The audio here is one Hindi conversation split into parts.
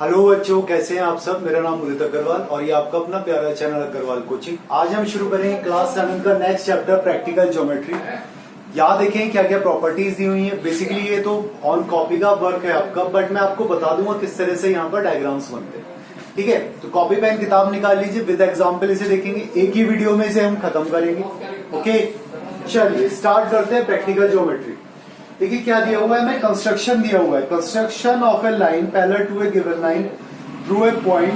हेलो बच्चों, कैसे हैं आप सब। मेरा नाम उदित अग्रवाल और ये आपका अपना प्यारा चैनल अग्रवाल कोचिंग। आज हम शुरू करेंगे क्लास 7 का नेक्स्ट चैप्टर प्रैक्टिकल ज्योमेट्री। यहाँ देखें क्या क्या प्रॉपर्टीज दी हुई हैं। बेसिकली ये तो ऑन कॉपी का वर्क है आपका, बट मैं आपको बता दूंगा किस तरह से यहाँ पर डायग्राम्स बनते हैं। ठीक है, तो कॉपी पेन किताब निकाल लीजिए, विद एग्जाम्पल इसे देखेंगे। एक ही वीडियो में इसे हम खत्म करेंगे। ओके, चलिए स्टार्ट करते हैं प्रैक्टिकल ज्योमेट्री। देखिए क्या दिया हुआ है, हमें कंस्ट्रक्शन दिया हुआ है। Construction of a line parallel to a given line through a point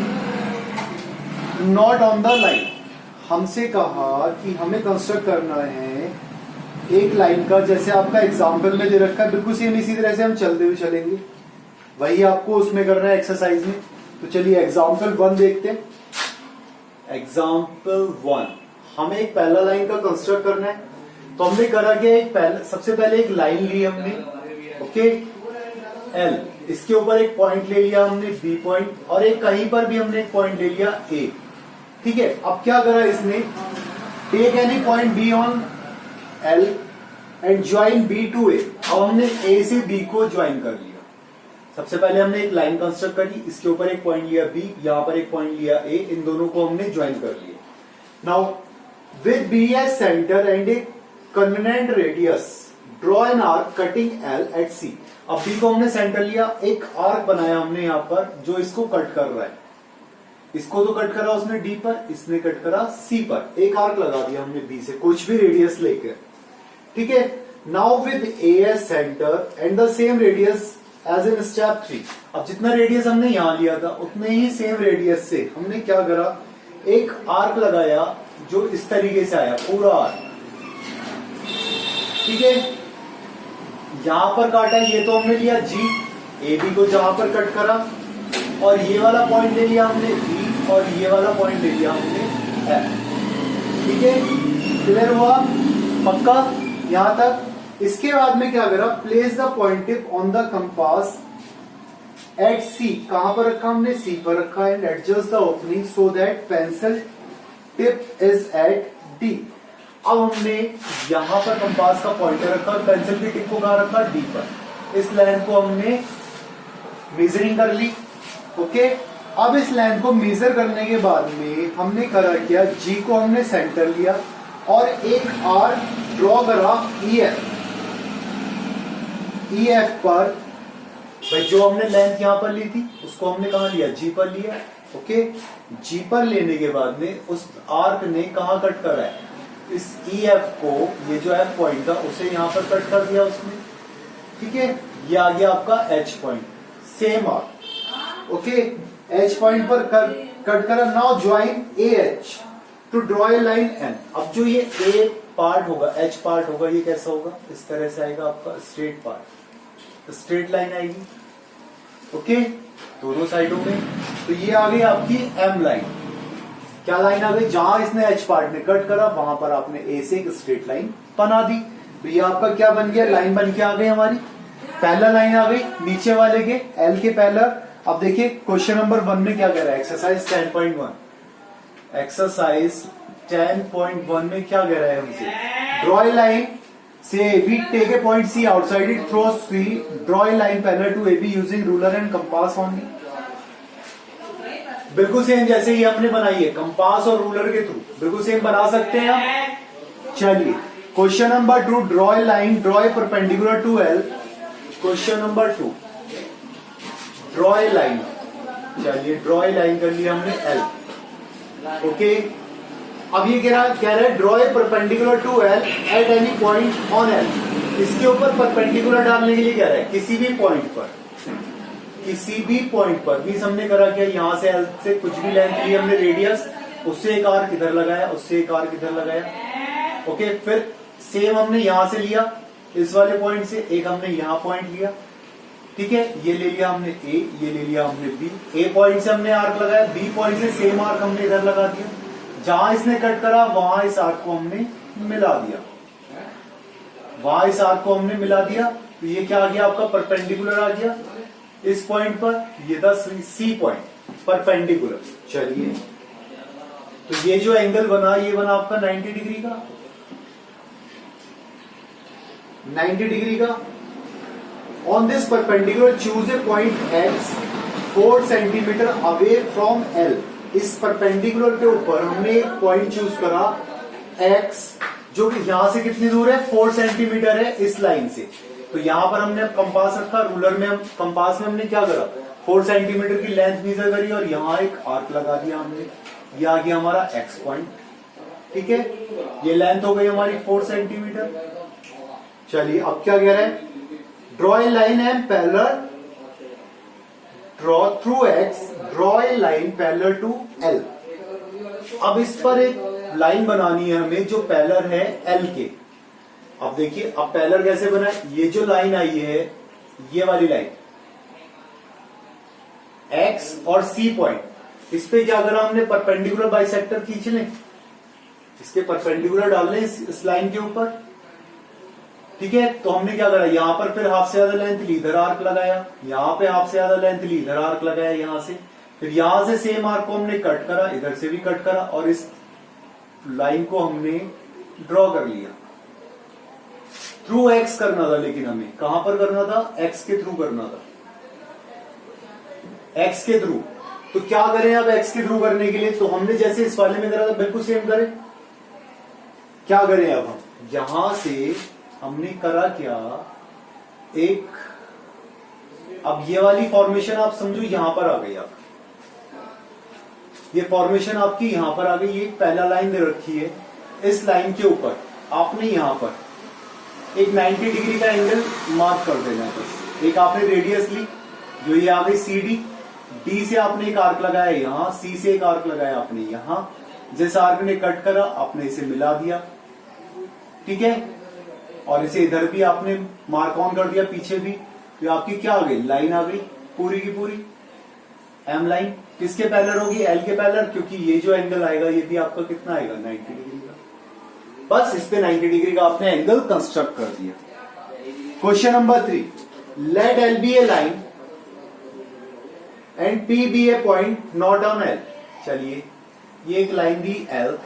not on the line. हमसे कहा कि हमें कंस्ट्रक्ट करना है एक लाइन का, जैसे आपका एग्जाम्पल में दे रखा है, बिल्कुल सेम इसी तरह से हम चलते हुए चलेंगे। वही आपको उसमें करना है एक्सरसाइज में। तो चलिए एग्जाम्पल 1 देखते हैं। एग्जाम्पल 1, हमें एक पैरेलल लाइन का कंस्ट्रक्ट करना है। तो हमने करा क्या, सबसे पहले एक लाइन ली हमने, ओके, एल। इसके ऊपर एक पॉइंट ले लिया हमने, बी पॉइंट, और एक कहीं पर भी हमने एक पॉइंट ले लिया, ए। ठीक है, अब क्या करा इसने, take any point B on L and join B to A. अब हमने ए से बी को ज्वाइन कर लिया। सबसे पहले हमने एक लाइन कंस्ट्रक्ट करी, इसके ऊपर एक पॉइंट लिया बी, यहां पर एक पॉइंट लिया ए, इन दोनों को हमने ज्वाइन कर लिया। Now with B as centre and a convenient radius draw an arc cutting L at C. अब बी को हमने सेंटर लिया, एक आर्क बनाया हमने यहां पर जो इसको कट कर रहा है। इसको तो कट करा उसने डी पर, इसने कट करा सी पर। एक आर्क लगा दिया हमने बी से, कुछ भी रेडियस लेकर। ठीक है, now with A as centre and the same radius as in step 3। अब जितना रेडियस हमने यहां लिया था उतने ही सेम रेडियस से हमने क्या करा, एक आर्क लगाया जो इस तरीके से आया, पूरा आर्क। ठीक है, यहां पर काटा, ये तो हमने लिया जी, ए बी को जहां पर कट करा, और ये वाला पॉइंट ले लिया हमने बी, और ये वाला पॉइंट ले लिया हमने एफ। ठीक है, क्लियर हुआ, पक्का यहां तक। इसके बाद में क्या करा, place the point tip on the compass at C. कहां पर रखा हमने, सी पर रखा, and adjust the opening so that pencil tip is at D. अब हमने यहां पर कंपास का पॉइंटर रखा और पेंसिल की टिप को कहां रखा, डी पर। इस लाइन को हमने मेजरिंग कर ली। ओके, अब इस लाइन को मेजर करने के बाद में हमने करा क्या, जी को हमने सेंटर लिया और एक आर ड्रॉ करा ई एफ। ई एफ पर भाई जो हमने लेंथ यहां पर ली थी उसको हमने कहां लिया, जी पर लिया। ओके, जी पर लेने के बाद में उस आर्क ने कहां कट करा है, इस ई एफ को, ये जो एफ पॉइंट था उसे यहां पर कट कर दिया उसने। ठीक है, ये आ गया आपका H point, same arc. Okay, H point पर कट करा। Now join A H to draw a line N. अब जो ये ए पार्ट होगा, एच पार्ट होगा, ये कैसा होगा, इस तरह से आएगा आपका स्ट्रेट पार्ट, स्ट्रेट लाइन आएगी। ओके, दोनों साइडों में। तो ये आ गई आपकी एम लाइन। क्या लाइन आ गई, जहां इसने एच पार्ट ने कट करा वहां पर आपने ए से एक स्ट्रेट लाइन बना दी। तो ये आपका क्या बन गया, लाइन बन के आ गई हमारी, पैरेलल लाइन आ गई नीचे वाले के एल के पैरेलल। अब देखिए क्वेश्चन नंबर 1 में क्या कह रहा है, एक्सरसाइज 10.1। एक्सरसाइज 10.1 में क्या कह रहा है हमसे, ड्रॉ ए लाइन से B, take a point C outside it through C, draw a line parallel to A B using ruler and compass only. बिल्कुल सेम जैसे ही हमने बनाई है, कंपास और रूलर के थ्रू बिल्कुल सेम बना सकते हैं आप। चलिए question number 2, draw a line, draw a perpendicular to L. Question number 2, draw a line. चलिए ड्रॉ ए लाइन कर लिया हमने एल। ओके, अब ये कह रहा है draw a perpendicular to L at any point on L. इसके ऊपर परपेंडिकुलर डालने के लिए कह रहा है, किसी भी पॉइंट पर, किसी भी पॉइंट पर। मींस हमने करा क्या, यहां से एल से कुछ भी लेंथ ली हमने रेडियस, उससे एक आर्क इधर लगाया, उससे एक आर्क इधर लगाया। ओके, फिर सेम हमने यहां से लिया, इस वाले पॉइंट से एक हमने यहां पॉइंट लिया। ठीक है, ये ले लिया हमने ए, ये ले लिया हमने बी। ए पॉइंट से हमने आर्क लगाया, बी पॉइंट से सेम आर्क हमने इधर लगा दिया। जहां इसने कट करा वहां इस आर्क को हमने मिला दिया, वहां इस आर्क को हमने मिला दिया। तो ये क्या आ गया आपका, परपेंडिकुलर आ गया इस पॉइंट पर। ये था सी पॉइंट, परपेंडिकुलर। चलिए, तो ये जो एंगल बना, ये बना आपका 90 डिग्री का, 90 डिग्री का। On this perpendicular choose a point X 4 centimetre away from L, इस परपेंडिकुलर के ऊपर हमने एक पॉइंट चूज करा एक्स, जो कि यहां से कितनी दूर है, 4 सेंटीमीटर है इस लाइन से। तो यहां पर हमने कंपास रखा, रूलर में कंपास में हमने क्या करा, 4 सेंटीमीटर की लेंथ मेजर करी और यहां एक आर्क लगा दिया हमने, ये आ गया हमारा एक्स पॉइंट। ठीक है, ये लेंथ हो गई हमारी 4 सेंटीमीटर। चलिए अब क्या कह रहे हैं, draw a line and parallel, draw through X, draw a line parallel to L. अब इस पर एक लाइन बनानी है हमें जो पैरेलल है एल के। अब देखिए, अब पैरेलल कैसे बना है, ये जो लाइन आई है, ये वाली लाइन एक्स और सी पॉइंट, इस पे क्या करा हमने, परपेंडिकुलर बाइसेक्टर खींच लें, इसके परपेंडिकुलर डाल लें इस लाइन के ऊपर। ठीक है, तो हमने क्या करा, यहां पर फिर हाफ से ज्यादा लेंथ ली, इधर आर्क लगाया, यहां पे हाफ से ज्यादा लेंथ ली, इधर आर्क लगाया यहां से, फिर यहां से सेम आर्क को हमने कट करा, इधर से भी कट करा और इस लाइन को हमने ड्रॉ कर लिया। थ्रू एक्स करना था, लेकिन हमें कहां पर करना था, एक्स के थ्रू करना था, एक्स के थ्रू। तो क्या करें अब एक्स के थ्रू करने के लिए, तो हमने जैसे इस वाले में करा था बिल्कुल सेम करें। क्या करें अब हम, यहां से हमने करा क्या, एक, अब ये वाली फॉर्मेशन आप समझो यहां पर आ गई, आप ये फॉर्मेशन आपकी यहां पर आ गई, ये पहला लाइन दे रखी है, इस लाइन के ऊपर आपने यहां पर एक 90 डिग्री का एंगल मार्क कर देना है बस। एक आपने रेडियस ली, जो ये आ गई सी डी, डी से आपने एक आर्क लगाया यहां, सी से एक आर्क लगाया आपने यहां, जिस आर्क ने कट करा आपने इसे मिला दिया। ठीक है, और इसे इधर भी आपने मार्क ऑन कर दिया, पीछे भी, तो आपकी क्या आ गई, लाइन आ गई पूरी की पूरी एम लाइन। किसके पैरेलल होगी, एल के पैरेलल, क्योंकि ये जो एंगल आएगा ये भी आपका कितना आएगा, 90 डिग्री का। बस इस पे 90 डिग्री का आपने एंगल कंस्ट्रक्ट कर दिया। Question number 3, let L be a line and P be a point not on L. चलिए, ये एक लाइन दी एल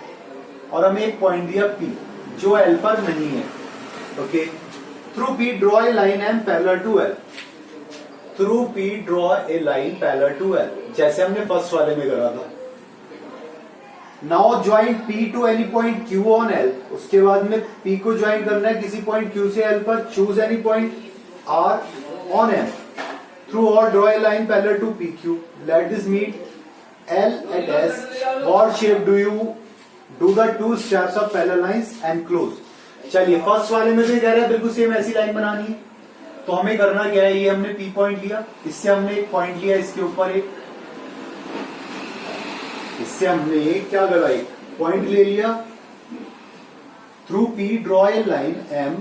और हमें एक पॉइंट दिया पी जो एल पर नहीं है। Okay, through P draw a line and parallel to L, through P draw a line parallel to L, जैसे हमने फर्स्ट वाले में करा था। Now join P to any point Q on L, उसके बाद में पी को ज्वाइन करना है किसी पॉइंट क्यू से एल पर, choose any point R on L, through और draw a line parallel to P Q, let this meet L at S, what shape do you do the 2 steps of parallel lines and close. चलिए, फर्स्ट वाले में भी कह रहे हैं बिल्कुल सेम ऐसी लाइन बनानी है, तो हमें करना क्या है, ये हमने पी पॉइंट लिया, इससे हमने एक पॉइंट लिया, इसके ऊपर एक, इससे हमने क्या करा, एक पॉइंट ले लिया, through P draw a line M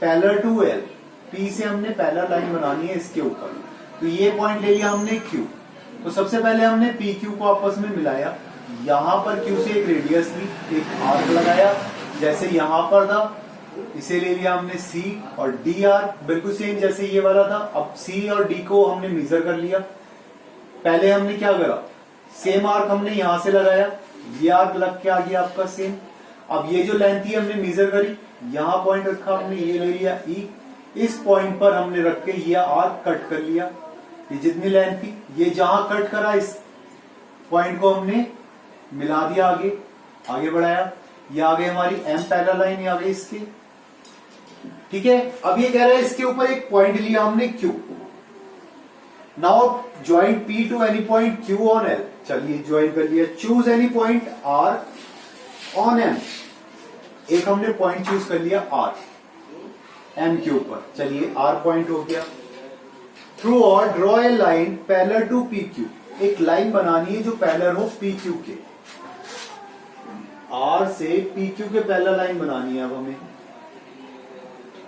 parallel to L, P से हमने पैरेलल लाइन बनानी है इसके ऊपर, तो ये पॉइंट ले लिया हमने क्यू। तो सबसे पहले हमने पी क्यू को आपस में मिलाया, यहां पर क्यू से एक रेडियस ली, एक आर्क लगाया, जैसे यहां पर था इसे ले लिया हमने सी और डी आर्क, बिल्कुल सेम जैसे ये वाला था। अब सी और डी को हमने मेजर कर लिया। पहले हमने क्या करा, सेम आर्क हमने यहां से लगाया, ये आर्क लग के आ गया आपका सेम। अब ये जो लेंथ थी हमने मेजर करी, यहां पॉइंट रखा हमने, ये ले लिया ई, इस पॉइंट पर हमने रख के ये आर्क कट कर लिया, ये जितनी लेंथ थी, ये जहां कट करा इस पॉइंट को हमने मिला दिया, आगे बढ़ाया, ये आ गई हमारी एम पैरेलल लाइन, ये आ गई इसकी। ठीक है, अब ये कह रहा है इसके ऊपर एक पॉइंट लिया हमने Q, now join P to any point Q on L. चलिए ज्वाइन कर लिया, choose any point R on M, एक हमने पॉइंट चूज कर लिया आर एम के ऊपर। चलिए आर पॉइंट हो गया, थ्रू और draw a line parallel to P Q, एक लाइन बनानी है जो पैरेलल हो पी क्यू के, आर से पी क्यू के पैरेलल लाइन बनानी है। अब हमें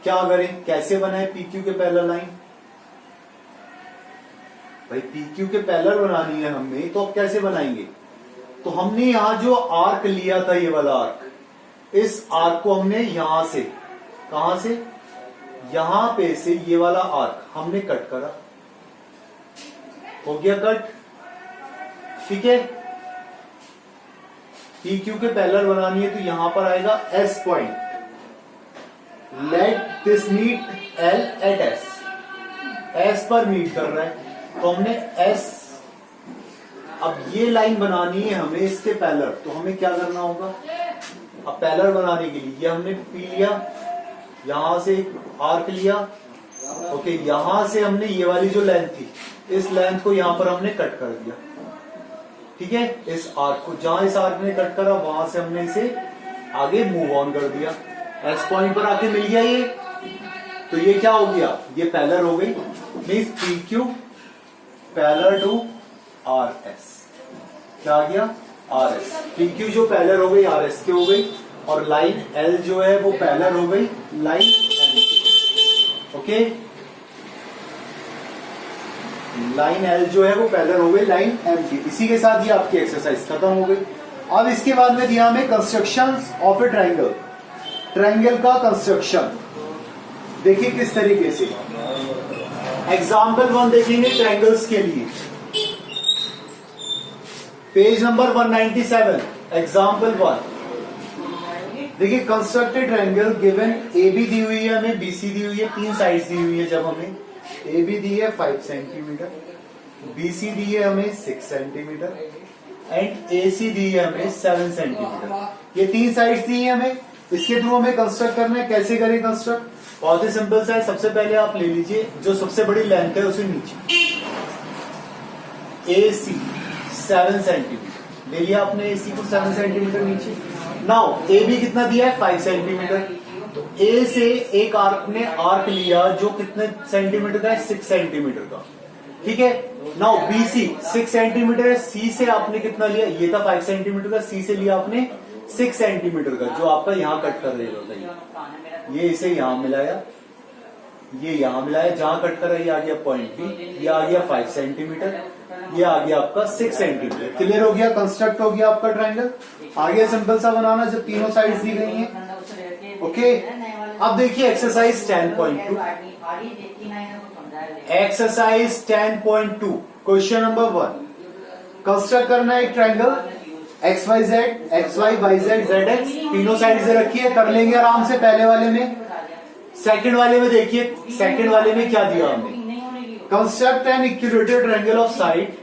क्या करें, कैसे बनाए पी क्यू के पैरेलल लाइन, भाई पी क्यू के पैरेलल बनानी है हमें, तो अब कैसे बनाएंगे, तो हमने यहां जो आर्क लिया था, ये वाला आर्क, इस आर्क को हमने यहां से, कहां से, यहां पे से ये वाला आर्क हमने कट करा, हो गया कट। ठीक है, पी क्यू के पैरेलल बनानी है तो यहां पर आएगा S point, let this meet L at S, S पर मीट कर रहा है, तो हमने एस, अब ये लाइन बनानी है हमें इसके पैरेलल, तो हमें क्या करना होगा, अब पैरेलल बनाने के लिए ये हमने पी लिया, यहां से आर्क लिया, ओके, यहां से हमने ये वाली जो लेंथ थी इस लेंथ को यहां पर हमने कट कर दिया, ठीक है, इस आर्क को, जहां इस आर्क ने कट करा वहां से हमने इसे आगे मूव ऑन कर दिया, एस पॉइंट पर आके मिल गया ये, तो ये क्या हो गया, ये पैरेलल हो गई, means P Q parallel to R S, क्या आ गया, आर एस, पी क्यू जो पैरेलल हो गई आर एस के हो गई, और लाइन एल जो है वो पैरेलल हो गई लाइन एम के, ओके, लाइन एल जो है वो पैरेलल हो गई लाइन एम की। इसी के साथ ये आपकी एक्सरसाइज खत्म हो गई। अब इसके बाद में दिया हमें construction of A triangle, triangle का कंस्ट्रक्शन देखिए किस तरीके से। एग्जाम्पल 1 देखेंगे ट्राइंगल्स के लिए, पेज नंबर 197, एग्जाम्पल 1 देखिए, constructed triangle given A be the हुई है हमें, बी सी दी हुई है, 3 साइड्स दी हुई है, जब हमें ए बी दी है 5 सेंटीमीटर, बी सी दी है हमें 6 सेंटीमीटर एंड ए सी दी है हमें 7 सेंटीमीटर, ये 3 साइड्स दी है हमें, इसके थ्रू हमें कंस्ट्रक्ट करना है। कैसे करें कंस्ट्रक्ट, बहुत ही सिंपल सा है। सबसे पहले आप ले लीजिए जो सबसे बड़ी लेंथ है उसे नीचे, ए सी 7 सेंटीमीटर ले लिया आपने, ए सी को 7 सेंटीमीटर नीचे। नाउ ए बी कितना दिया है 5 सेंटीमीटर, तो ए से एक आर्क ने आर्क लिया जो कितने सेंटीमीटर का है, 6 सेंटीमीटर का, ठीक है। नाउ बी सी 6 सेंटीमीटर है, सी से आपने कितना लिया, ये था 5 सेंटीमीटर का, सी से लिया आपने 6 सेंटीमीटर का, जो आपका यहाँ कट कर रहा होता है, ये इसे यहां मिलाया, ये यहां मिलाया, जहां कट कर रहा है ये आ गया पॉइंट बी, ये आ गया 5 सेंटीमीटर, ये आ गया आपका 6 सेंटीमीटर। क्लियर हो गया, कंस्ट्रक्ट हो गया आपका ट्राइंगल। आगे सिंपल सा बनाना जब तीनों साइड्स दी गई हैं, ओके। अब देखिए exercise 10.2, exercise 10.2 question number 1, construct करना है एक triangle X Y Z, X Y Y Z Z X, तीनों साइड से रखिए, कर लेंगे आराम से पहले वाले में। सेकंड वाले में देखिए, सेकंड वाले में क्या दिया हमने, construct an equilateral triangle of side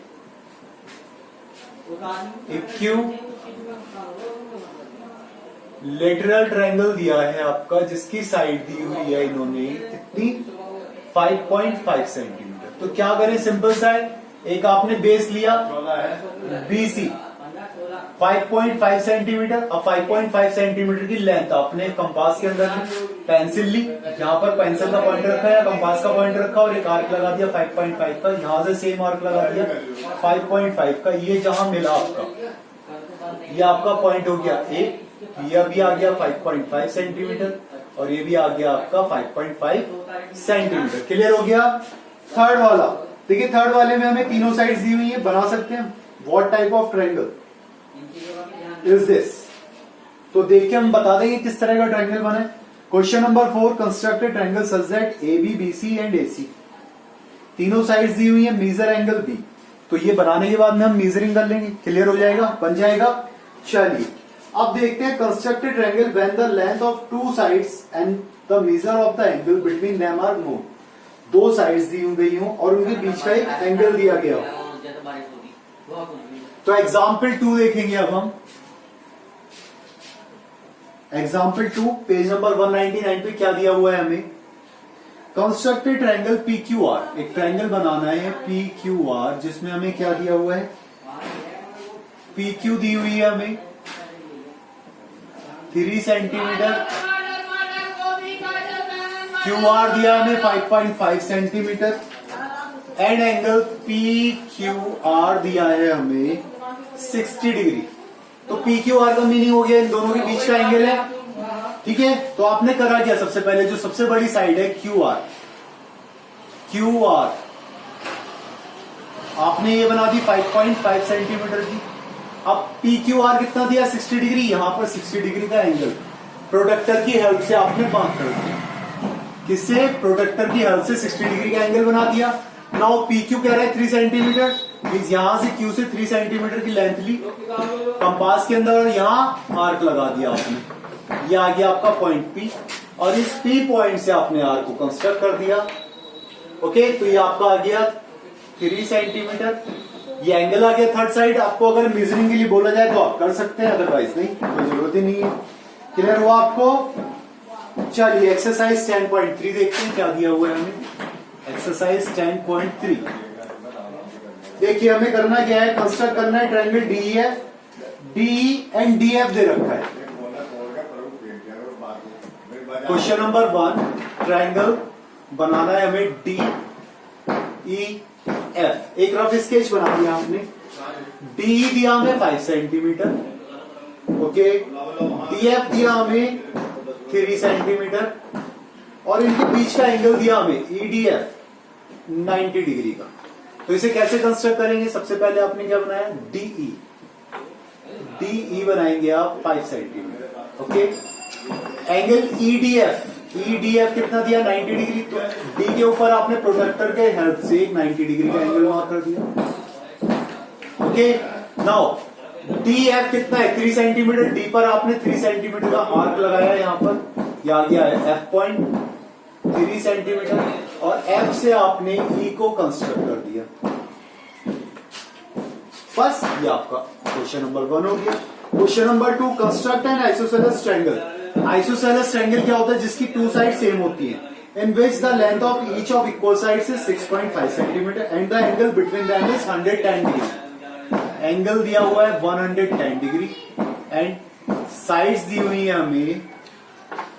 equilateral triangle दिया है आपका, जिसकी साइड दी हुई है इन्होंने कितनी 5.5 सेंटीमीटर। तो क्या करें, सिंपल सा है, एक आपने बेस लिया BC 5.5 सेंटीमीटर, अब 5.5 सेंटीमीटर की लेंथ आपने कंपास के अंदर पेंसिल ली, यहाँ पर पेंसिल का पॉइंटर रखा या कंपास का पॉइंटर रखा और एक आर्क लगा दिया 5.5 का, यहां से सेम आर्क लगा दिया 5.5 का, ये जहां मिला आपका, ये आपका पॉइंट हो गया A, ये भी आ गया 5.5 सेंटीमीटर और ये भी आ गया आपका 5.5 सेंटीमीटर। क्लियर हो गया। थर्ड वाला देखिए, थर्ड वाले में हमें तीनों साइड्स दी हुई है, बना सकते हैं। What type of triangle is this, तो देख के हम बता देंगे किस तरह का ट्रायंगल बना है। Question number 4, construct a triangle such that A B B C and A C, तीनों साइड्स दी हुई है, मेजर एंगल बी। तो ये बनाने के बाद में हम मेजरिंग कर लेंगे, क्लियर हो जाएगा, बन जाएगा। चलिए अब देखते हैं, construct a triangle when the length of 2 sides and the measure of the angle between them are known. 2 sides दी गई हो और उनके बीच का एक एंगल दिया गया हो। तो एग्जाम्पल 2 देखेंगे अब हम। एग्जाम्पल 2 पेज नंबर 199 पे क्या दिया हुआ है हमें, कंस्ट्रक्ट ए ट्रायंगल PQR, एक ट्रायंगल बनाना है PQR, जिसमें हमें क्या दिया हुआ है, PQ दी हुई है हमें 3 सेंटीमीटर, QR दिया हमें 5.5 सेंटीमीटर एंड एंगल PQR दिया है हमें 60 डिग्री। तो PQR का मीनिंग हो गया इन दोनों के बीच का एंगल है, ठीक है। तो आपने करा क्या, सबसे पहले जो सबसे बड़ी साइड है QR आपने ये बना दी 5.5 सेंटीमीटर की। अब PQR कितना दिया 60 डिग्री, यहां पर 60 डिग्री का एंगल प्रोडक्टर की हेल्प से आपने बात कर दिया, किससे, प्रोडक्टर की हेल्प से 60 डिग्री का एंगल बना दिया। नाउ PQ कह रहा है 3 सेंटीमीटर, मींस यहां से Q से 3 सेंटीमीटर की लेंथ ली कंपास के अंदर और यहां आर्क लगा दिया आपने, ये आ गया आपका पॉइंट P और इस P पॉइंट से आपने आर्क को कंस्ट्रक्ट कर दिया। ओके, तो ये आपका आ गया 3 सेंटीमीटर। ये एंगल आ गया थर्ड साइड। आपको अगर मेजरिंग के लिए बोला जाए तो आप कर सकते हैं, अदरवाइज नहीं, कोई जरूरत ही नहीं है। क्लियर हुआ आपको? चलिए एक्सरसाइज 10.3 देखते हैं क्या दिया हुआ है हमें। एक्सरसाइज 10.3 देखिए, हमें करना क्या है, कंस्ट्रक्ट करना है triangle DEF. D and DF दे रखा है। क्वेश्चन नंबर 1, ट्रायंगल बनाना है हमें डी ई एफ। एक रफ स्केच बना दिया हमने। डी दिया हमें 5 सेंटीमीटर, ओके। डीएफ दिया हमें 3 सेंटीमीटर और इनके बीच का एंगल दिया हमें ईडीएफ 90 डिग्री का। तो इसे कैसे कंस्ट्रक्ट करेंगे? सबसे पहले आपने क्या बनाया, डीई। डीई बनाएंगे आप 5 centimetre, okay. Angle EDF, EDF कितना दिया, 90 डिग्री। तो डी के ऊपर आपने प्रोटेक्टर के हेल्प से 90 डिग्री का एंगल मार्क कर दिया, ओके। नाउ डीएफ कितना है, 3 सेंटीमीटर। डी पर आपने 3 सेंटीमीटर का आर्क लगाया यहां पर, यह आ गया है एफ पॉइंट 3 सेंटीमीटर। और एफ से आपने ई को कंस्ट्रक्ट कर दिया। बस ये आपका क्वेश्चन नंबर 1 हो गया। Question number 2, construct an isosceles triangle. Isosceles triangle क्या होता है, जिसकी 2 साइड सेम होती है, in which the length of each of equal sides is 6.5 centimetre and the angle between them is 110 degree. एंगल दिया हुआ है 110 डिग्री एंड साइड्स दी हुई है हमें,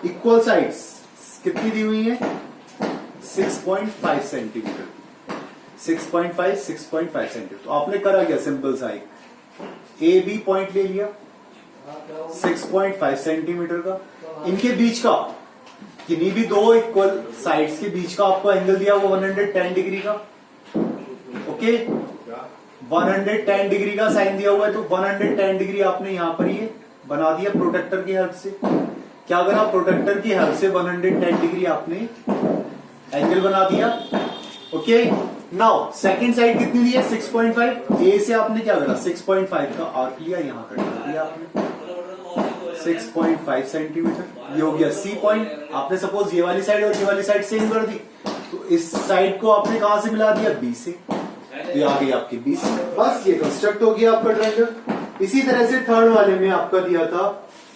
इक्वल साइड्स कितनी दी हुई है, 6.5 सेंटीमीटर। 6.5 सेंटीमीटर। तो आपने करा क्या, सिंपल सा एक ए बी पॉइंट ले लिया 6.5 सेंटीमीटर का। इनके बीच का, किन्हीं भी दो इक्वल साइड्स के बीच का आपको एंगल दिया वो 110 डिग्री का, ओके। 110 डिग्री का साइन दिया हुआ है, तो 110 डिग्री आपने यहां पर ये बना दिया प्रोटेक्टर की हेल्प से। क्या करा, प्रोटेक्टर की हेल्प से 110 डिग्री आपने एंगल बना दिया, ओके। नाउ सेकंड साइड कितनी दी है, 6.5। ए से आपने क्या करा, 6.5 का आर्क लिया, यहां कट कर दिया आपने 6.5 सेंटीमीटर। ये हो गया सी पॉइंट। आपने सपोज ये वाली साइड और ये वाली साइड सेम कर दी, तो इस साइड को आपने कहां से मिला दिया, बी से। तो ये आ गई आपकी बी से। बस ये कंस्ट्रक्ट हो गया आपका ट्रायंगल। इसी तरह से थर्ड वाले में आपका दिया था,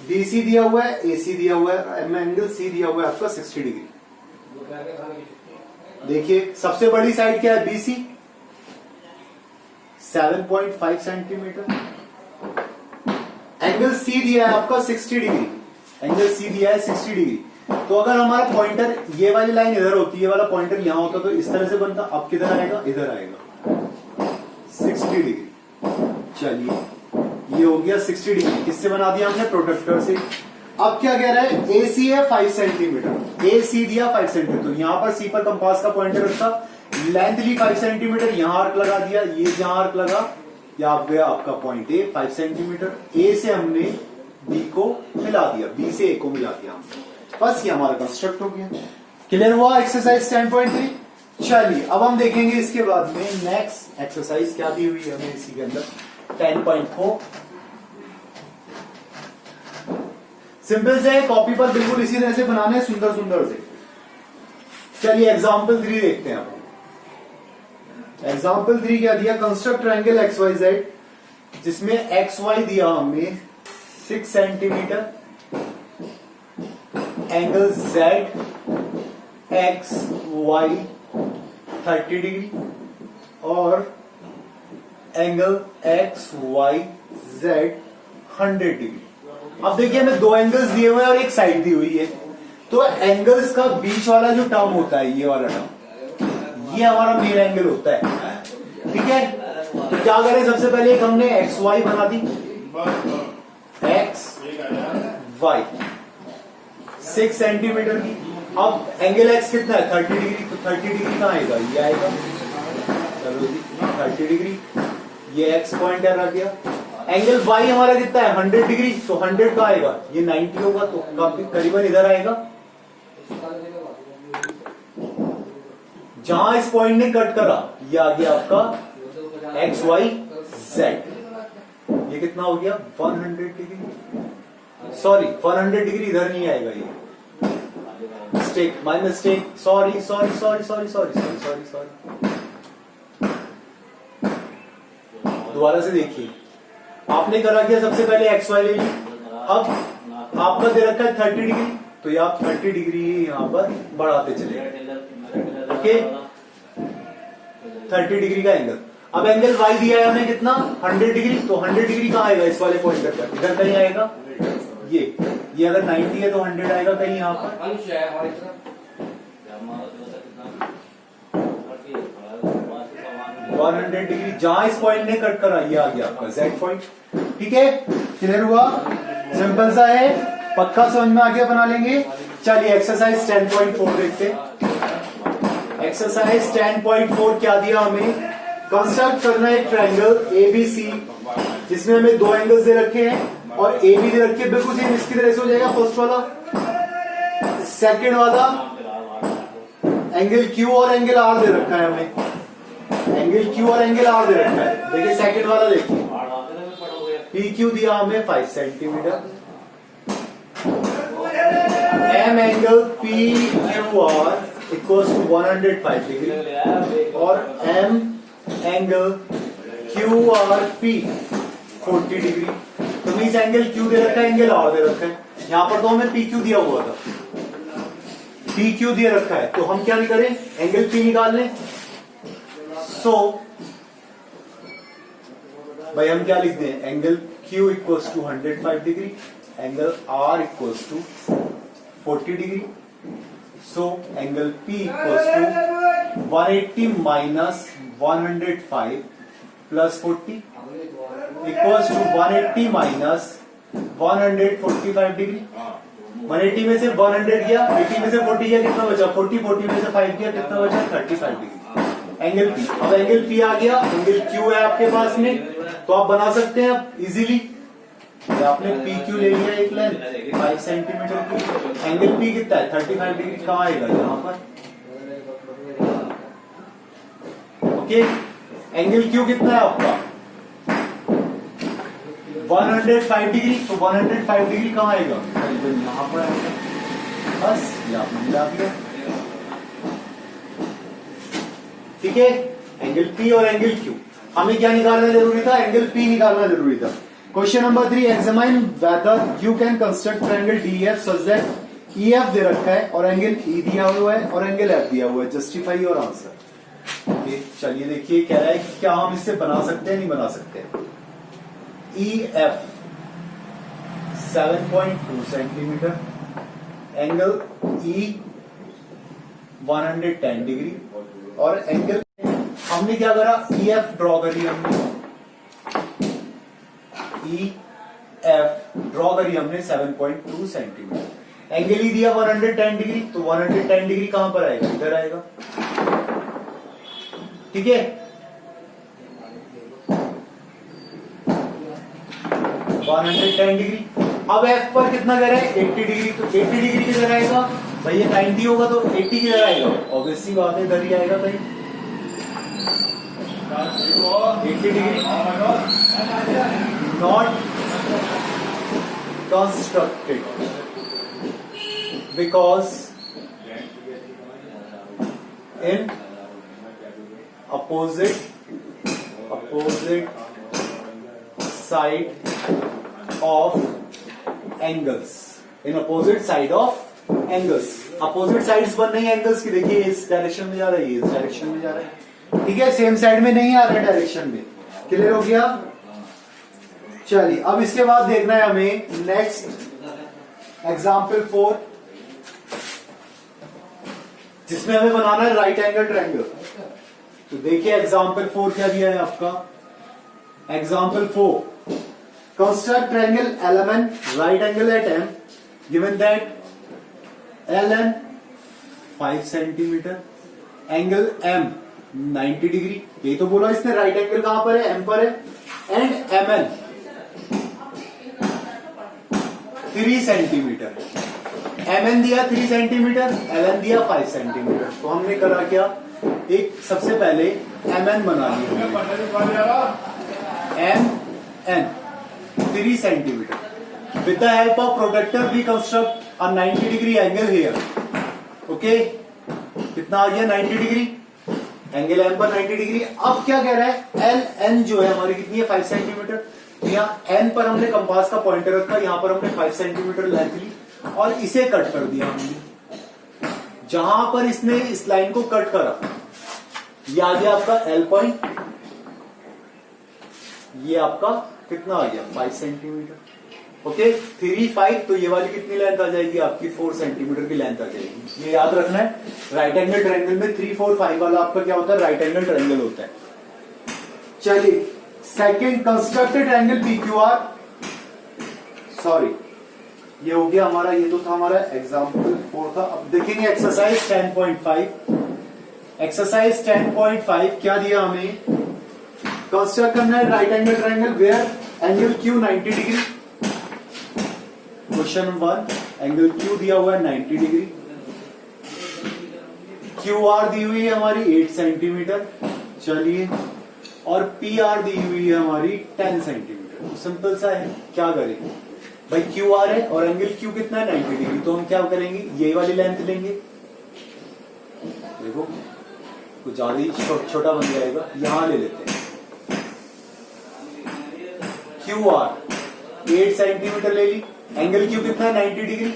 बीसी दिया हुआ है, एसी दिया हुआ है, एंगल सी दिया हुआ है आपका 60 डिग्री। देखिए सबसे बड़ी साइड क्या है, बीसी 7.5 सेंटीमीटर। एंगल सी दिया है आपका 60 डिग्री। एंगल सी दिया है 60 डिग्री। तो अगर हमारा पॉइंटर, ये वाली लाइन इधर होती है, वाला पॉइंटर यहां होता तो इस तरह से बनता। अब किधर आएगा, इधर आएगा 60 डिग्री। चलिए ये हो गया 60 डिग्री। किससे बना दिया हमने, प्रोटेक्टर से। अब क्या कह रहा है, ए सी है 5 सेंटीमीटर। ए सी दिया 5 सेंटीमीटर, तो यहां पर सी पर कंपास का पॉइंटर रखा, लेंथ ली 5 सेंटीमीटर, यहां आर्क लगा दिया। ये जहां आर्क लगा, या आप गया आपका पॉइंट ए 5 सेंटीमीटर। ए से हमने बी को मिला दिया, बी से ए को मिला दिया हमने। बस ये हमारा कंस्ट्रक्ट हो गया। क्लियर हुआ एक्सरसाइज 10.3। चलिए अब हम देखेंगे इसके बाद में नेक्स्ट एक्सरसाइज क्या दी हुई है हमें इसी के अंदर, 10.4। सिंपल से कॉपी पर बिल्कुल इसी तरह से बनाने, सुंदर सुंदर से। चलिए एग्जाम्पल 3 देखते हैं आप। एग्जाम्पल 3 क्या दिया, construct triangle X Y Z, जिसमें एक्स वाई दिया हमें 6 centimetre, angle Z X Y 30 degree और angle X Y Z 100 degree. अब देखिए हमें दो एंगल्स दिए हुए हैं और एक साइड दी हुई है। तो एंगल्स का बीच वाला जो टर्म होता है, ये वाला टर्म, ये हमारा मेन एंगल होता है, ठीक है। तो क्या करें, सबसे पहले एक हमने एक्स वाई बना दी, एक्स वाई 6 सेंटीमीटर की। अब एंगल एक्स कितना है, 30 डिग्री। तो 30 डिग्री कहां आएगा, ये आएगा। चलो जी 30 डिग्री, ये एक्स पॉइंट रह गया। एंगल वाई हमारा कितना है, 100 डिग्री। तो 100 का आएगा, ये 90 होगा, तो करीबन इधर आएगा। जहां इस पॉइंट ने कट करा, ये आ गया आपका एक्स वाई जेड। ये कितना हो गया, 100 डिग्री। सॉरी 100 डिग्री इधर नहीं आएगा, ये mistake, my mistake, sorry sorry sorry sorry sorry sorry sorry sorry दोबारा से देखिए, आपने करा क्या, सबसे पहले एक्स वाई ले ली, अब आपका दे रखा है 30 डिग्री, तो ये आप 30 डिग्री यहाँ पर बढ़ाते चले, ओके, 30 डिग्री का एंगल। अब एंगल वाई दिया है हमें कितना, 100 डिग्री, तो 100 डिग्री कहाँ आएगा, इस वाले पॉइंट पर, इधर कहीं आएगा, ये अगर 90 है तो 100 आएगा कहीं यहाँ पर, 100 डिग्री जहां इस पॉइंट ने कट करा, ये आ गया आपका Z पॉइंट। ठीक है, क्लियर हुआ, सिंपल सा है, पक्का समझ में आ गया, बना लेंगे। चलिए एक्सरसाइज 10.4 देखते हैं। एक्सरसाइज 10.4 क्या दिया हमें, कंस्ट्रक्ट करना है एक ट्रायंगल ABC जिसमें हमें दो एंगल्स दे रखे हैं और AB दे रखे हैं, बिल्कुल सेम इसकी तरह से हो जाएगा। फर्स्ट वाला, सेकंड वाला एंगल Q और एंगल R दे रखा है हमें, एंगल Q और एंगल R दे रखा है। देखिए सेकंड वाला देखिए, PQ दिया हमें 5 centimetre, M angle PQR equals to 105 degree और M एंगल QRP 40 डिग्री। तो मीन्स एंगल Q दे रखा है, एंगल R दे रखा है, यहां पर तो हमें PQ दिया हुआ था, PQ दिया रखा है, तो हम क्या नहीं करें, एंगल P निकाल लें। सो भाई हम क्या लिख दें, angle Q equals to 105 degree, angle R equals to 40 degree. So angle P equals to 180 minus 105 plus 40 equals to 180 minus 145 degree. 180 में से 100 गया, 80 में से 40 गया, कितना बचा, 40 में से 5 गया, कितना बचा, 35 डिग्री। एंगल P, अब एंगल P आ गया, एंगल Q है आपके पास में, तो आप बना सकते हैं इजीली। आपने PQ ले लिया एक लेंथ 5 सेंटीमीटर की, एंगल P कितना है, 35 डिग्री, कहाँ आएगा यहाँ पर, ओके। एंगल Q कितना है आपका 105 डिग्री, तो 105 डिग्री कहाँ आएगा, यहाँ पर आएगा, बस ये आपने मिला दिया। ठीक है, एंगल P और एंगल Q, हमें क्या निकालना जरूरी था, एंगल P निकालना जरूरी था। Question number 3, examine whether you can construct triangle DEF such that EF दे रखा है और एंगल E दिया हुआ है और एंगल F दिया हुआ है, जस्टिफाई योर आंसर। ओके, चलिए देखिए कह रहा है कि क्या हम इससे बना सकते हैं, नहीं बना सकते। EF 7.2 centimetre, angle E 110 degree और एंगल, हमने क्या करा, EF ड्रॉ करी हमने, EF ड्रॉ करी हमने 7.2 सेंटीमीटर, एंगल ही दिया 110 डिग्री, तो 110 डिग्री कहां पर आएगा, इधर आएगा। ठीक है, 110 डिग्री। अब F पर कितना कह रहा है, 80 डिग्री, तो 80 डिग्री किधर आएगा भाई, ये 90 होगा तो 80 किधर आएगा, ऑब्वियसली बात है इधर ही आएगा कहीं, 80 degree not constructed because in opposite side of angles, in opposite side of angles, opposite sides बन रही है एंगल्स की, देखिए इस डायरेक्शन में जा रहा है, इस डायरेक्शन में जा रहा है, ठीक है, सेम साइड में नहीं आ रहा है डायरेक्शन में। क्लियर हो गया। चलिए अब इसके बाद देखना है हमें नेक्स्ट एग्जाम्पल 4, जिसमें हमें बनाना है राइट एंगल ट्रायंगल। तो देखिए एग्जाम्पल 4 क्या दिया है आपका, example 4, construct triangle LMN right angle at M given that LN 5 centimetre, angle M 90 degree, ये तो बोला इसने, राइट एंगल कहां पर है, M पर है, एंड MN 3 सेंटीमीटर, MN दिया 3 सेंटीमीटर, LN दिया 5 सेंटीमीटर। तो हमने करा क्या, एक सबसे पहले MN बना लिया, MN 3 centimetre, with the help of protractor we construct a 90 degree angle here. Okay, कितना आ गया 90 डिग्री, एंगल एम पर 90 डिग्री। अब क्या कह रहा है, एल एन जो है हमारी कितनी है 5 सेंटीमीटर। यहाँ एन पर हमने कंपास का पॉइंटर रखा, यहां पर हमने 5 सेंटीमीटर लेंथ ली और इसे कट कर दिया हमने। जहां पर इसने इस लाइन को कट करा, ये आ गया आपका एल पॉइंट, ये आपका कितना आ गया 5 सेंटीमीटर। ओके 3 5, तो ये वाली कितनी लेंथ आ जाएगी आपकी 4 सेंटीमीटर की लेंथ आ जाएगी। ये याद रखना है, राइट एंगल ट्रायंगल में 3 4 5 वाला आपका क्या होता है, राइट एंगल ट्रायंगल होता है। चलिए second, constructed angle PQR, sorry ये हो गया हमारा, ये तो था हमारा एग्जाम्पल 4 था। अब देखेंगे एक्सरसाइज 10.5। एक्सरसाइज 10.5 क्या दिया हमें, कंस्ट्रक्ट करना है right angle triangle where angle Q 90 degree. Question number 1, angle Q दिया हुआ है 90 डिग्री, QR दी हुई है हमारी 8 सेंटीमीटर, चलिए, और PR दी हुई है हमारी 10 सेंटीमीटर। तो सिंपल सा है, क्या करेंगे भाई, QR है और एंगल Q कितना है 90 डिग्री, तो हम क्या करेंगे, ये वाली लेंथ लेंगे। देखो कुछ ज्यादा ही छोटा बन जाएगा, यहां ले लेते हैं। QR 8 सेंटीमीटर ले ली, एंगल Q कितना है 90 डिग्री,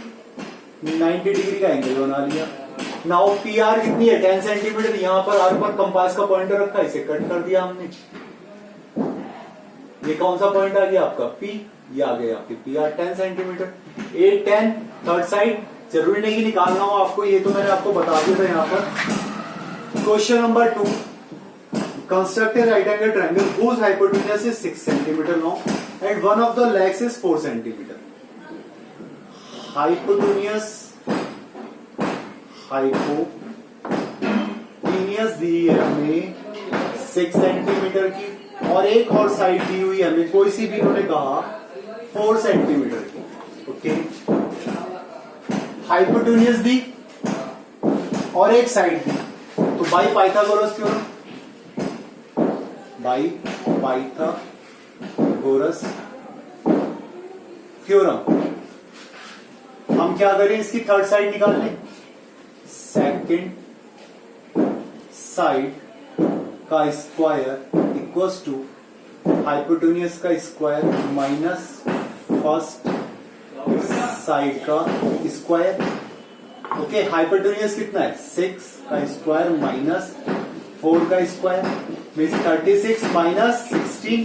90 डिग्री का एंगल बना लिया। नाउ PR कितनी है 10 सेंटीमीटर, यहां पर आर पर कंपास का पॉइंटर रखा, इसे कट कर दिया हमने। ये कौन सा पॉइंट आ गया आपका P, ये आ गया आपकी PR 10 सेंटीमीटर। 8 10 थर्ड साइड, जरूरी नहीं निकालना हो आपको, ये तो मैंने आपको बता दिया था यहाँ पर। Question number 2, construct A right angle triangle whose hypotenuse is 6 centimeter long and one of the legs is 4 centimeter. Hypotenuse दी है हमें 6 सेंटीमीटर की, और एक और साइड दी हुई है हमें, कोई सी भी उन्होंने कहा 4 सेंटीमीटर की। ओके, हाइपोटेन्यूज दी और एक साइड दी, तो by Pythagoras theorem, by Pythagoras theorem हम क्या करें, इसकी थर्ड साइड निकाल लें। सेकेंड साइड का स्क्वायर इक्वल्स टू हाइपोटेन्यूज का स्क्वायर माइनस फर्स्ट साइड का स्क्वायर। ओके, हाइपोटेन्यूज कितना है 6 का स्क्वायर माइनस 4 का स्क्वायर, मीन्स 36 माइनस 16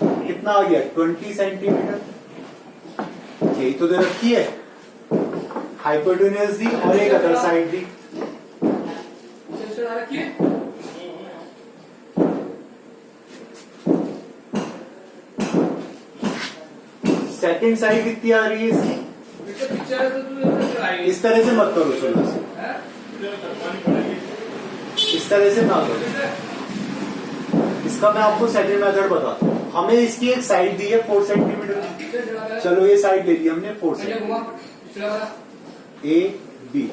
कितना आ गया 20 सेंटीमीटर। यही तो दे रखी है, हाइपोटेन्यूज दी और एक अदर साइड दी। सेकेंड साइड कितनी आ रही है इसकी, इस तरह से मत करो, चलो इस तरह से ना करो, इसका मैं आपको सेकेंड मेथड बताता हूं। हमें इसकी एक साइड दी है 4 सेंटीमीटर की, चलो ये साइड ले ली हमने 4 सेंटीमीटर, ए बी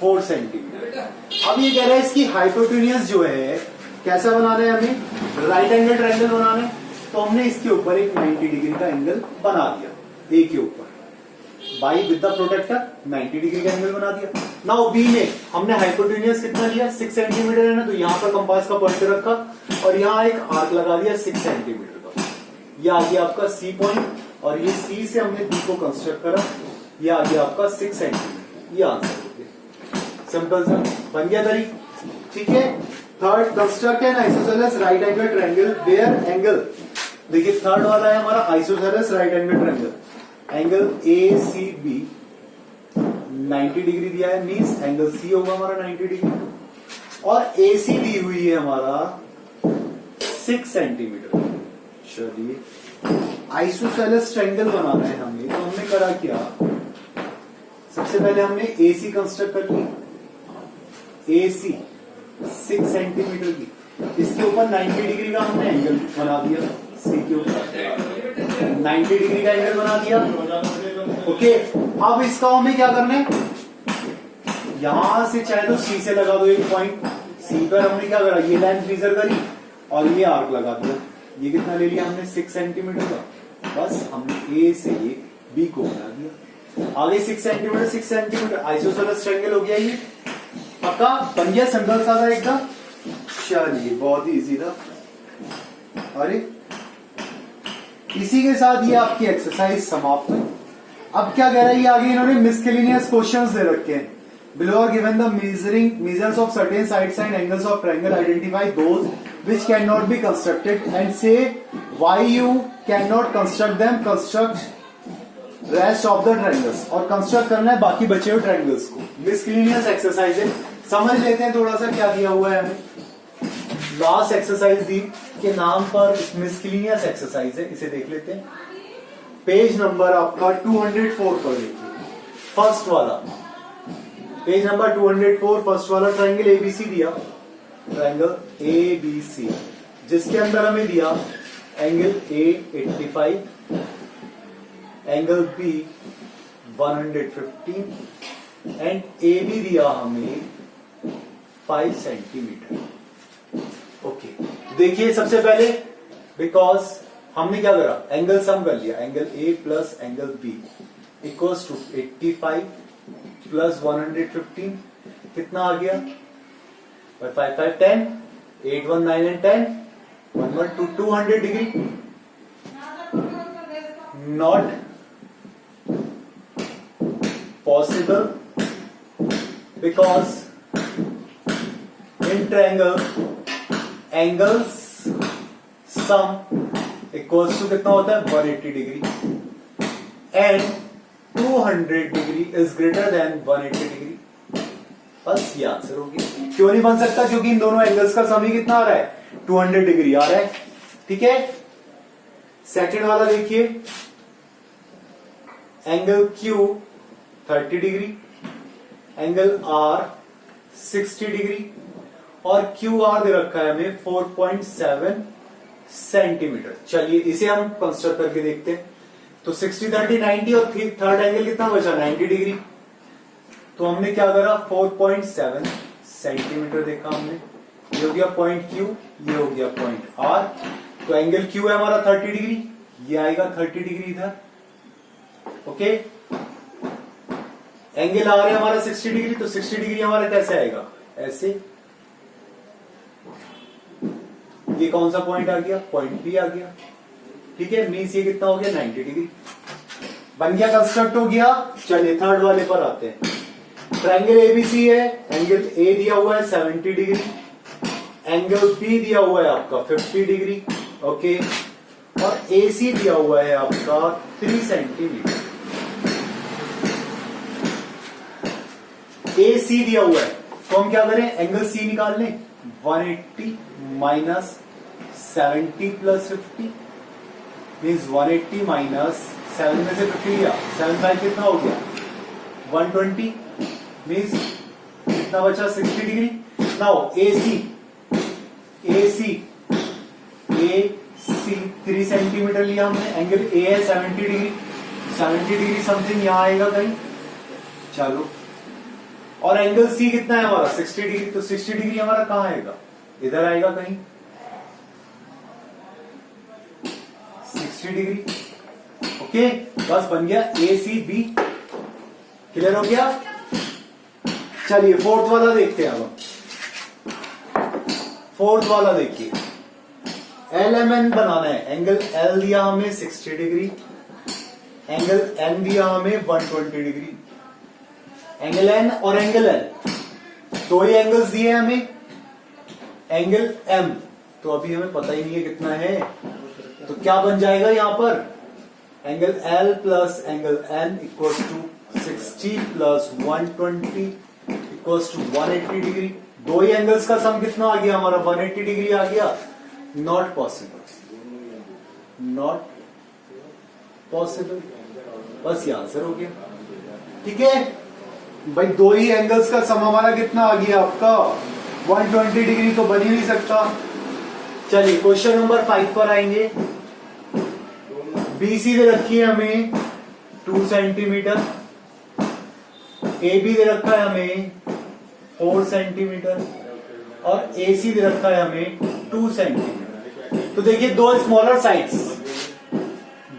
4 सेंटीमीटर। अब ये कह रहा है इसकी हाइपोटेन्यूज जो है कैसा बनाना है, हमें राइट एंगल ट्रायंगल बनाना है, तो हमने इसके ऊपर एक 90 डिग्री का एंगल बना दिया, ए के ऊपर by with the protractor 90 degree का एंगल बना दिया। नाउ बी में हमने हाइपोटेन्यूज कितना लिया 6 सेंटीमीटर है ना, तो यहां पर कंपास का पॉइंटर रखा और यहां एक आर्क लगा दिया 6 सेंटीमीटर का, ये आ गया आपका सी पॉइंट, और ये सी से हमने बी को कंस्ट्रक्ट करा, ये आ गया आपका 6 सेंटीमीटर, ये आंसर हो गया। सिंपल सा बन गया तरीक, ठीक है। Third, construct an isosceles right angle triangle where angle, देखिए थर्ड वाला है हमारा isosceles right angle triangle, angle A C B 90 degree दिया है, मीन्स एंगल सी होगा हमारा 90 डिग्री, और ए सी दी हुई है हमारा 6 सेंटीमीटर। चलिए आइसोसेलेस ट्रायंगल बनाना है हमें, तो हमने करा क्या, सबसे पहले हमने ए सी कंस्ट्रक्ट कर ली, ए सी 6 सेंटीमीटर की, इसके ऊपर 90 डिग्री का हमने एंगल बना दिया, सी के ऊपर 90 डिग्री का एंगल बना दिया। ओके, अब इसका हमें क्या करना है, यहां से चाहे तो सी से लगा दो एक पॉइंट, सी पर हमने क्या करा, ये लाइन मेजर करी और ये आर्क लगा दिया, ये कितना ले लिया हमने 6 सेंटीमीटर का, बस हमने ए से ये बी को बना दिया, आगे 6 सेंटीमीटर 6 सेंटीमीटर आइसोसेलेस ट्रायंगल हो गया, ये पक्का बन गया, सिंपल सा था एकदम। चलिए बहुत ही इजी था। अरे इसी के साथ ये आपकी एक्सरसाइज समाप्त है। अब क्या कह रहा है ये आगे, इन्होंने मिसकेलिनियस क्वेश्चंस दे रखे हैं। Below are given the measures of certain sides and angles of triangle, identify those which can not be constructed and say why you can not construct them, construct rest of the triangles, और कंस्ट्रक्ट करना है बाकी बचे हुए ट्रायंगल्स को। मिसकेलिनियस एक्सरसाइज है, समझ लेते हैं थोड़ा सा क्या दिया हुआ है हमें। लास्ट एक्सरसाइज दी के नाम पर मिसकेलिनियस एक्सरसाइज है, इसे देख लेते हैं। पेज नंबर आपका 204 पर देखिए, फर्स्ट वाला पेज नंबर 204, फर्स्ट वाला ट्रायंगल एबीसी दिया, ट्रायंगल एबीसी जिसके अंदर हमें दिया angle A 85, angle B 115 and A B दिया हमें 5 सेंटीमीटर। ओके देखिए सबसे पहले, बिकॉज हमने क्या करा, एंगल सम कर लिया, angle A plus angle B equals to 85 plus 115 कितना आ गया, 5 5 10, 8 1 9 and 10, 1 1 2 200 degree. Not possible because in triangle angles sum equals to कितना होता है 180 degree and 200 degree is greater than 180 degree. बस ये आंसर हो गया। क्यों नहीं बन सकता, क्योंकि इन दोनों एंगल्स का सम ही कितना आ रहा है 200 डिग्री आ रहा है। ठीक है, सेकंड वाला देखिए, angle Q 30 degree, angle R 60 degree और QR दे रखा है हमें 4.7 सेंटीमीटर। चलिए इसे हम कंस्ट्रक्ट करके देखते हैं। तो 60 30 90 और थर्ड एंगल कितना बचा 90 डिग्री। तो हमने क्या करा 4.7 सेंटीमीटर देखा हमने, ये हो गया पॉइंट Q, ये हो गया पॉइंट R। तो एंगल Q है हमारा 30 डिग्री, ये आएगा 30 डिग्री इधर। ओके, एंगल R है हमारा 60 डिग्री, तो 60 डिग्री हमारा कैसे आएगा, ऐसे। ये कौन सा पॉइंट आ गया, पॉइंट P आ गया। ठीक है, मीन्स ये कितना हो गया 90 डिग्री बन गया, कंस्ट्रक्ट हो गया। चलिए थर्ड वाले पर आते हैं। ट्रायंगल एबीसी है, एंगल ए दिया हुआ है 70 डिग्री, एंगल बी दिया हुआ है आपका 50 डिग्री, ओके, और एसी दिया हुआ है आपका 3 सेंटीमीटर। एसी दिया हुआ है तो हम क्या करें, एंगल सी निकाल लें। 180 माइनस 70 प्लस 50 मीन्स 180 माइनस 7 में से 50 लिया, 7 5 कितना हो गया 120 मीन्स कितना बचा 60 डिग्री। नाउ एसी 3 सेंटीमीटर लिया हमने, एंगल ए है 70 डिग्री, 70 डिग्री समथिंग यहां आएगा कहीं। चलो, और एंगल सी कितना है हमारा 60 डिग्री, तो 60 डिग्री हमारा कहां आएगा, इधर आएगा कहीं 60 डिग्री। ओके, बस बन गया ए सी बी, क्लियर हो गया। चलिए फोर्थ वाला देखते हैं। अब फोर्थ वाला देखिए, एल एम एन बनाना है। एंगल एल दिया हमें 60 डिग्री, एंगल एन दिया हमें 120 डिग्री। एंगल एन और एंगल एन दो ही एंगल्स दिए हमें। एंगल एम तो अभी हमें पता ही नहीं है कितना है, तो क्या बन जाएगा यहां पर, angle L plus angle N equals to 60 plus 120 equals to 180 degree. दो ही एंगल्स का सम कितना आ गया हमारा 180 डिग्री आ गया। नॉट पॉसिबल, नॉट पॉसिबल, बस ये आंसर हो गया। ठीक है भाई, दो ही एंगल्स का सम हमारा कितना आ गया आपका 120 डिग्री, तो बन ही नहीं सकता। चलिए क्वेश्चन नंबर 5 पर आएंगे। बीसी दे रखी है हमें 2 सेंटीमीटर, ए बी दे रखा है हमें 4 सेंटीमीटर और एसी दे रखा है हमें 2 सेंटीमीटर। तो देखिए दो smaller sides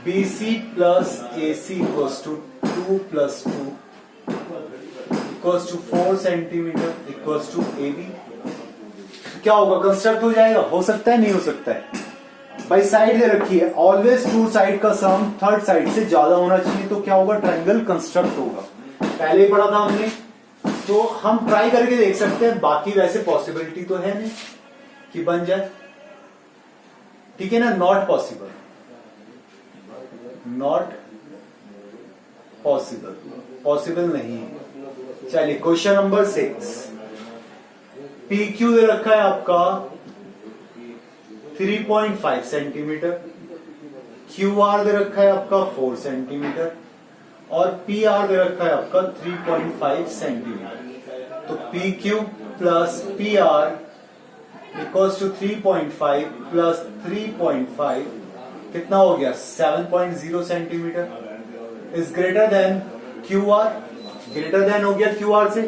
BC plus AC equals to 2 plus 2 equals to 4 centimetre equals to A B. तो क्या होगा, कंस्ट्रक्ट हो जाएगा, हो सकता है नहीं हो सकता है भाई। साइड दे रखी है, ऑलवेज टू साइड का सम थर्ड साइड से ज्यादा होना चाहिए, तो क्या होगा, ट्रायंगल कंस्ट्रक्ट होगा। पहले ही पढ़ा था हमने, तो हम ट्राई करके देख सकते हैं, बाकी वैसे पॉसिबिलिटी तो है नहीं कि बन जाए, ठीक है ना। Not possible, not possible, possible नहीं है। चलिए क्वेश्चन नंबर 6, पी क्यू दे रखा है आपका 3.5 सेंटीमीटर, क्यू आर दे रखा है आपका 4 सेंटीमीटर और पी आर दे रखा है आपका 3.5 सेंटीमीटर। तो P Q plus P R equals to 3.5 plus 3.5 कितना हो गया, 7.0 centimetre is greater than Q R, greater than हो गया क्यू आर से।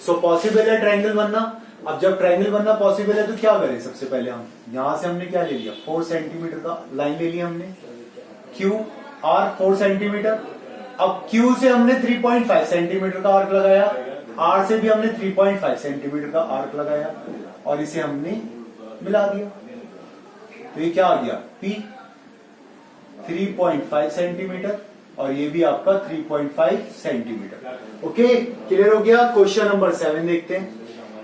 सो पॉसिबल है ट्रायंगल बनना। अब जब ट्रायंगल बनना पॉसिबल है तो क्या करें, सबसे पहले हम यहां से हमने क्या ले लिया, 4 सेंटीमीटर का लाइन ले लिया हमने, क्यू आर 4 सेंटीमीटर। अब क्यू से हमने 3.5 सेंटीमीटर का आर्क लगाया, आर से भी हमने 3.5 सेंटीमीटर का आर्क लगाया और इसे हमने मिला दिया, तो ये क्या आ गया, पी 3.5 सेंटीमीटर और ये भी आपका 3.5 सेंटीमीटर। ओके, क्लियर हो गया। क्वेश्चन नंबर 7 देखते हैं।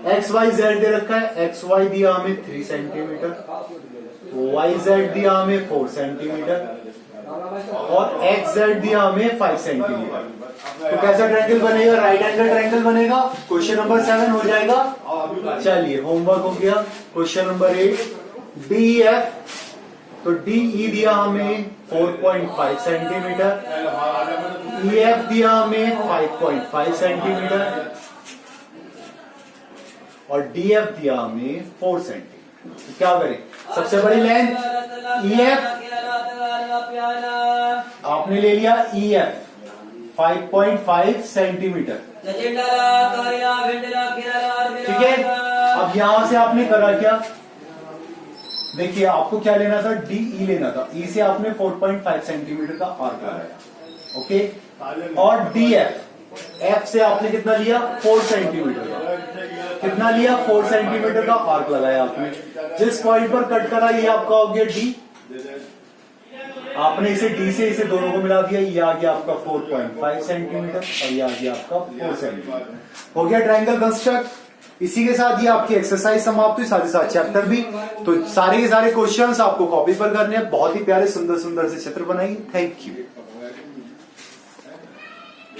एक्स वाई जेड दे रखा है, एक्स वाई दिया हमें 3 सेंटीमीटर, वाई जेड दिया हमें 4 सेंटीमीटर और एक्स जेड दिया हमें 5 सेंटीमीटर। तो कैसा ट्रायंगल बनेगा, राइट एंगल ट्रायंगल बनेगा। क्वेश्चन नंबर 7 हो जाएगा। चलिए होमवर्क हो गया। क्वेश्चन नंबर 8, डी एफ, तो डी ई दिया हमें 4.5 सेंटीमीटर, ई एफ दिया हमें 5.5 सेंटीमीटर और डी एफ दिया हमें 4 सेंटीमीटर। तो क्या करें, सबसे बड़ी लेंथ ई एफ आपने ले लिया, ई एफ 5.5 सेंटीमीटर, ठीक है। अब यहां से आपने करा क्या, देखिए आपको क्या लेना था, डी ई लेना था, ई से आपने 4.5 सेंटीमीटर का आर्क लगाया, ओके। और डी एफ, एफ से आपने कितना लिया, 4 सेंटीमीटर का, कितना लिया, 4 सेंटीमीटर का आर्क लगाया आपने। जिस पॉइंट पर कट करा ये आपका हो गया डी, आपने इसे डी से इसे दोनों को मिला दिया, ये आ गया आपका 4.5 सेंटीमीटर और ये आ गया आपका 4 सेंटीमीटर। हो गया ट्रायंगल कंस्ट्रक्ट। इसी के साथ ये आपकी एक्सरसाइज समाप्त हुई, साथ ही साथ चैप्टर भी। तो सारे के सारे क्वेश्चंस आपको कॉपी पर करने हैं। बहुत ही प्यारे सुंदर सुंदर से चित्र बनाइए। Thank you.